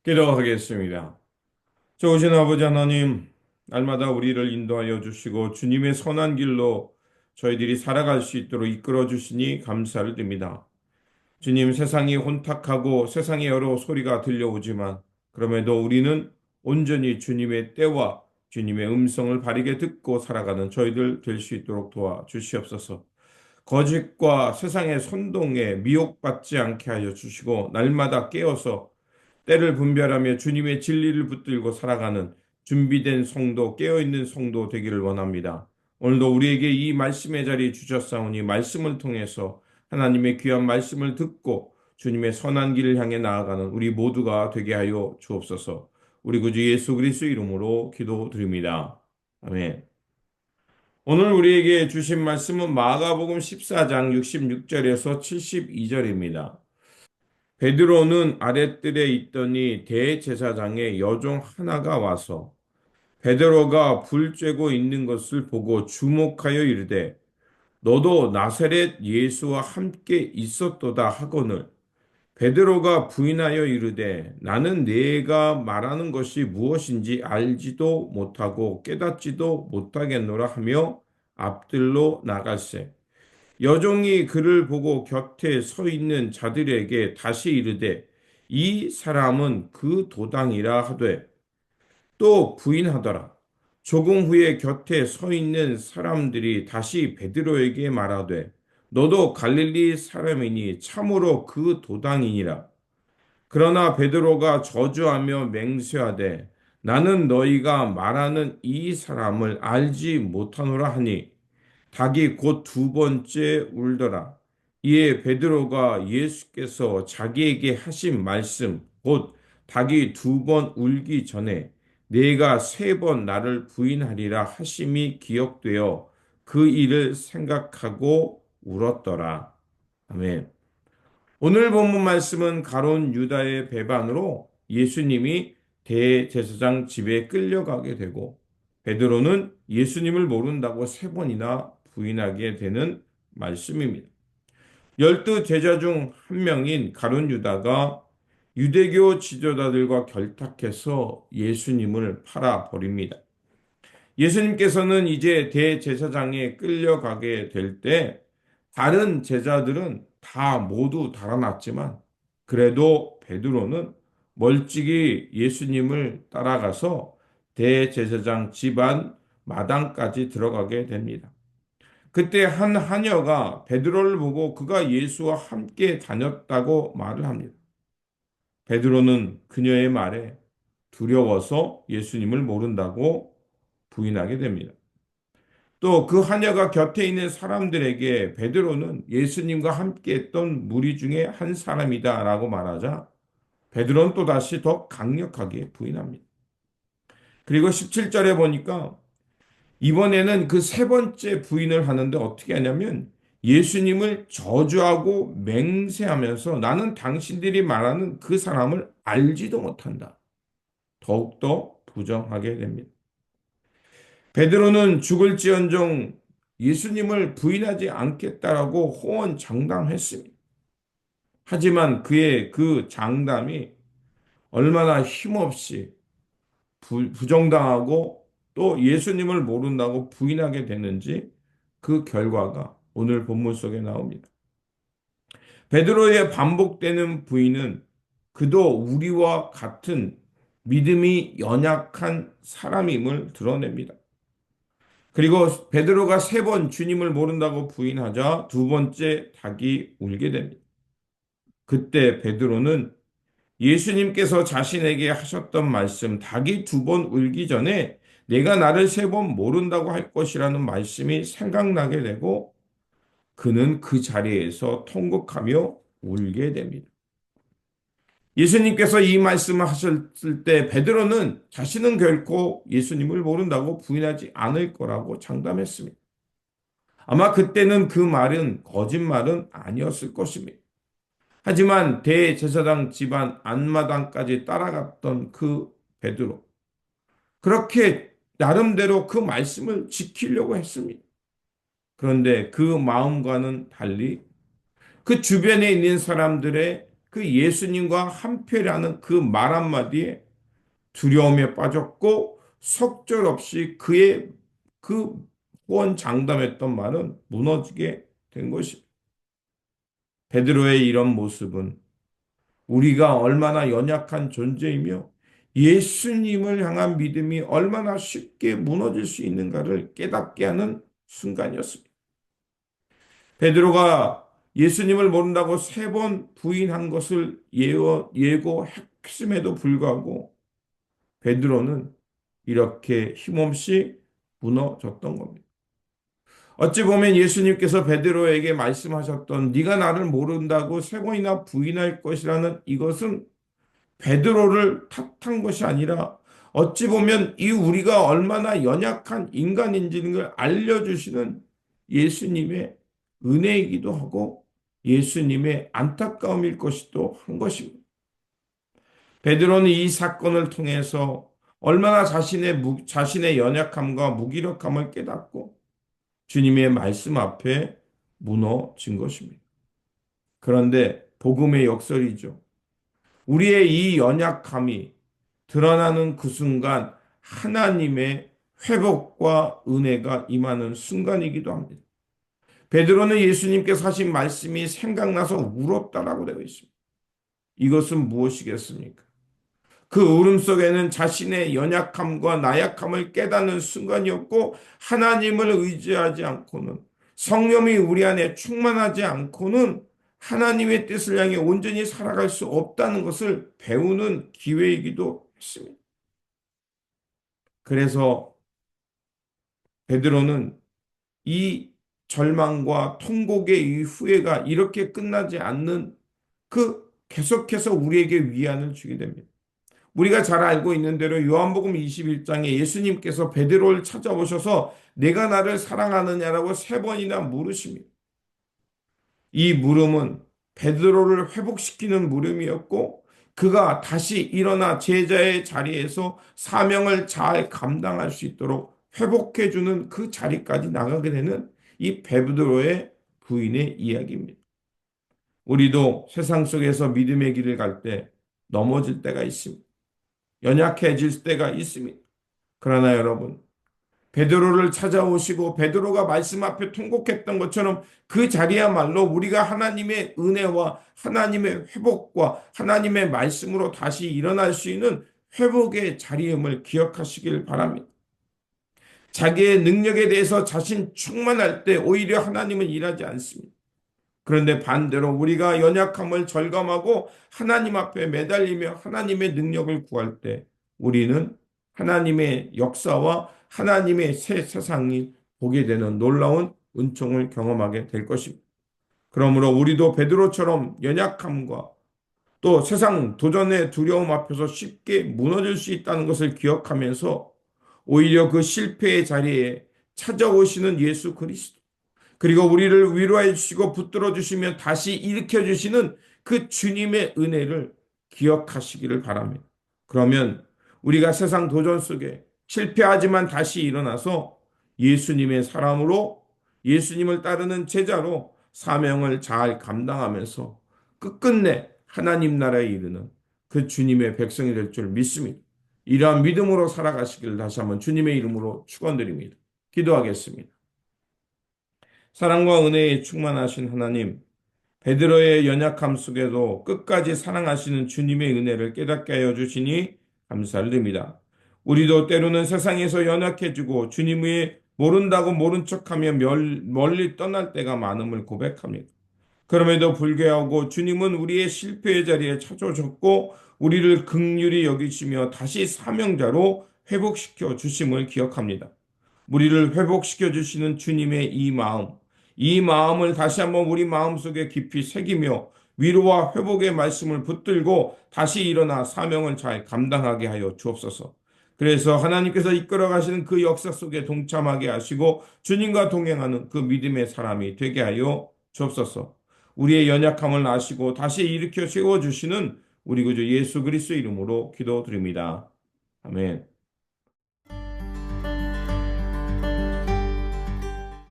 기도하겠습니다. 좋으신 아버지 하나님, 날마다 우리를 인도하여 주시고 주님의 선한 길로 저희들이 살아갈 수 있도록 이끌어 주시니 감사를 드립니다. 주님, 세상이 혼탁하고 세상의 여러 소리가 들려오지만 그럼에도 우리는 온전히 주님의 때와 주님의 음성을 바르게 듣고 살아가는 저희들 될 수 있도록 도와 주시옵소서. 거짓과 세상의 선동에 미혹받지 않게 하여 주시고 날마다 깨어서 때를 분별하며 주님의 진리를 붙들고 살아가는 준비된 성도, 깨어있는 성도 되기를 원합니다. 오늘도 우리에게 이 말씀의 자리 주셨사오니 말씀을 통해서 하나님의 귀한 말씀을 듣고 주님의 선한 길을 향해 나아가는 우리 모두가 되게 하여 주옵소서. 우리 구주 예수 그리스도 이름으로 기도드립니다. 아멘. 오늘 우리에게 주신 말씀은 마가복음 14장 66절에서 72절입니다. 베드로는 아랫뜰에 있더니 대제사장의 여종 하나가 와서 베드로가 불 쬐고 있는 것을 보고 주목하여 이르되 너도 나사렛 예수와 함께 있었도다 하거늘 베드로가 부인하여 이르되 나는 네가 말하는 것이 무엇인지 알지도 못하고 깨닫지도 못하겠노라 하며 앞들로 나갈세. 여종이 그를 보고 곁에 서 있는 자들에게 다시 이르되 이 사람은 그 도당이라 하되 또 부인하더라. 조금 후에 곁에 서 있는 사람들이 다시 베드로에게 말하되 너도 갈릴리 사람이니 참으로 그 도당이니라. 그러나 베드로가 저주하며 맹세하되 나는 너희가 말하는 이 사람을 알지 못하노라 하니 닭이 곧 두 번째 울더라. 이에 베드로가 예수께서 자기에게 하신 말씀, 곧 닭이 두 번 울기 전에 내가 세 번 나를 부인하리라 하심이 기억되어 그 일을 생각하고 울었더라. 아멘. 오늘 본문 말씀은 가룟 유다의 배반으로 예수님이 대제사장 집에 끌려가게 되고 베드로는 예수님을 모른다고 세 번이나 부인하게 되는 말씀입니다. 열두 제자 중 한 명인 가룟 유다가 유대교 지도자들과 결탁해서 예수님을 팔아 버립니다. 예수님께서는 이제 대제사장에 끌려가게 될 때 다른 제자들은 다 모두 달아났지만 그래도 베드로는 멀찍이 예수님을 따라가서 대제사장 집안 마당까지 들어가게 됩니다. 그때 한 하녀가 베드로를 보고 그가 예수와 함께 다녔다고 말을 합니다. 베드로는 그녀의 말에 두려워서 예수님을 모른다고 부인하게 됩니다. 또 그 하녀가 곁에 있는 사람들에게 베드로는 예수님과 함께 했던 무리 중에 한 사람이다라고 말하자 베드로는 또다시 더 강력하게 부인합니다. 그리고 17절에 보니까 이번에는 그 세 번째 부인을 하는데 어떻게 하냐면 예수님을 저주하고 맹세하면서 나는 당신들이 말하는 그 사람을 알지도 못한다. 더욱더 부정하게 됩니다. 베드로는 죽을지언정 예수님을 부인하지 않겠다라고 호언장담했습니다. 하지만 그의 그 장담이 얼마나 힘없이 부정당하고 또 예수님을 모른다고 부인하게 되는지 그 결과가 오늘 본문 속에 나옵니다. 베드로의 반복되는 부인은 그도 우리와 같은 믿음이 연약한 사람임을 드러냅니다. 그리고 베드로가 세 번 주님을 모른다고 부인하자 두 번째 닭이 울게 됩니다. 그때 베드로는 예수님께서 자신에게 하셨던 말씀, 닭이 두 번 울기 전에 내가 나를 세 번 모른다고 할 것이라는 말씀이 생각나게 되고 그는 그 자리에서 통곡하며 울게 됩니다. 예수님께서 이 말씀을 하셨을 때 베드로는 자신은 결코 예수님을 모른다고 부인하지 않을 거라고 장담했습니다. 아마 그때는 그 말은 거짓말은 아니었을 것입니다. 하지만 대제사장 집안 앞마당까지 따라갔던 그 베드로, 그렇게 나름대로 그 말씀을 지키려고 했습니다. 그런데 그 마음과는 달리 그 주변에 있는 사람들의 그 예수님과 한패라는 그 말 한마디에 두려움에 빠졌고 속절없이 그의 그 호언장담했던 말은 무너지게 된 것입니다. 베드로의 이런 모습은 우리가 얼마나 연약한 존재이며 예수님을 향한 믿음이 얼마나 쉽게 무너질 수 있는가를 깨닫게 하는 순간이었습니다. 베드로가 예수님을 모른다고 3번 부인한 것을 예고했음에도 불구하고 베드로는 이렇게 힘없이 무너졌던 겁니다. 어찌 보면 예수님께서 베드로에게 말씀하셨던 네가 나를 모른다고 3번이나 부인할 것이라는 이것은 베드로를 탓한 것이 아니라 어찌 보면 이 우리가 얼마나 연약한 인간인지를 알려주시는 예수님의 은혜이기도 하고 예수님의 안타까움일 것이기도 한 것입니다. 베드로는 이 사건을 통해서 얼마나 자신의 연약함과 무기력함을 깨닫고 주님의 말씀 앞에 무너진 것입니다. 그런데 복음의 역설이죠. 우리의 이 연약함이 드러나는 그 순간 하나님의 회복과 은혜가 임하는 순간이기도 합니다. 베드로는 예수님께서 하신 말씀이 생각나서 울었다라고 되어 있습니다. 이것은 무엇이겠습니까? 그 울음 속에는 자신의 연약함과 나약함을 깨닫는 순간이었고 하나님을 의지하지 않고는 성령이 우리 안에 충만하지 않고는 하나님의 뜻을 향해 온전히 살아갈 수 없다는 것을 배우는 기회이기도 했습니다. 그래서 베드로는 이 절망과 통곡의 이 후회가 이렇게 끝나지 않는 그 계속해서 우리에게 위안을 주게 됩니다. 우리가 잘 알고 있는 대로 요한복음 21장에 예수님께서 베드로를 찾아오셔서 내가 나를 사랑하느냐라고 3번이나 물으십니다. 이 물음은 베드로를 회복시키는 물음이었고 그가 다시 일어나 제자의 자리에서 사명을 잘 감당할 수 있도록 회복해주는 그 자리까지 나가게 되는 이 베드로의 부인의 이야기입니다. 우리도 세상 속에서 믿음의 길을 갈 때 넘어질 때가 있습니다. 연약해질 때가 있습니다. 그러나 여러분, 베드로를 찾아오시고 베드로가 말씀 앞에 통곡했던 것처럼 그 자리야말로 우리가 하나님의 은혜와 하나님의 회복과 하나님의 말씀으로 다시 일어날 수 있는 회복의 자리임을 기억하시길 바랍니다. 자기의 능력에 대해서 자신 충만할 때 오히려 하나님은 일하지 않습니다. 그런데 반대로 우리가 연약함을 절감하고 하나님 앞에 매달리며 하나님의 능력을 구할 때 우리는 하나님의 역사와 하나님의 새 세상이 보게 되는 놀라운 은총을 경험하게 될 것입니다. 그러므로 우리도 베드로처럼 연약함과 또 세상 도전의 두려움 앞에서 쉽게 무너질 수 있다는 것을 기억하면서 오히려 그 실패의 자리에 찾아오시는 예수 그리스도 그리고 우리를 위로해 주시고 붙들어 주시면 다시 일으켜 주시는 그 주님의 은혜를 기억하시기를 바랍니다. 그러면 우리가 세상 도전 속에 실패하지만 다시 일어나서 예수님의 사람으로 예수님을 따르는 제자로 사명을 잘 감당하면서 끝끝내 하나님 나라에 이르는 그 주님의 백성이 될 줄 믿습니다. 이러한 믿음으로 살아가시기를 다시 한번 주님의 이름으로 축원드립니다. 기도하겠습니다. 사랑과 은혜에 충만하신 하나님, 베드로의 연약함 속에도 끝까지 사랑하시는 주님의 은혜를 깨닫게 하여 주시니 감사를 드립니다. 우리도 때로는 세상에서 연약해지고 주님의 모른다고 모른 척하며 멀리 떠날 때가 많음을 고백합니다. 그럼에도 불구하고 주님은 우리의 실패의 자리에 찾아오셨고 우리를 긍휼히 여기시며 다시 사명자로 회복시켜 주심을 기억합니다. 우리를 회복시켜 주시는 주님의 이 마음을 다시 한번 우리 마음속에 깊이 새기며 위로와 회복의 말씀을 붙들고 다시 일어나 사명을 잘 감당하게 하여 주옵소서. 그래서 하나님께서 이끌어 가시는 그 역사 속에 동참하게 하시고 주님과 동행하는 그 믿음의 사람이 되게 하여 주옵소서. 우리의 연약함을 아시고 다시 일으켜 세워 주시는 우리 구주 예수 그리스도 이름으로 기도드립니다. 아멘.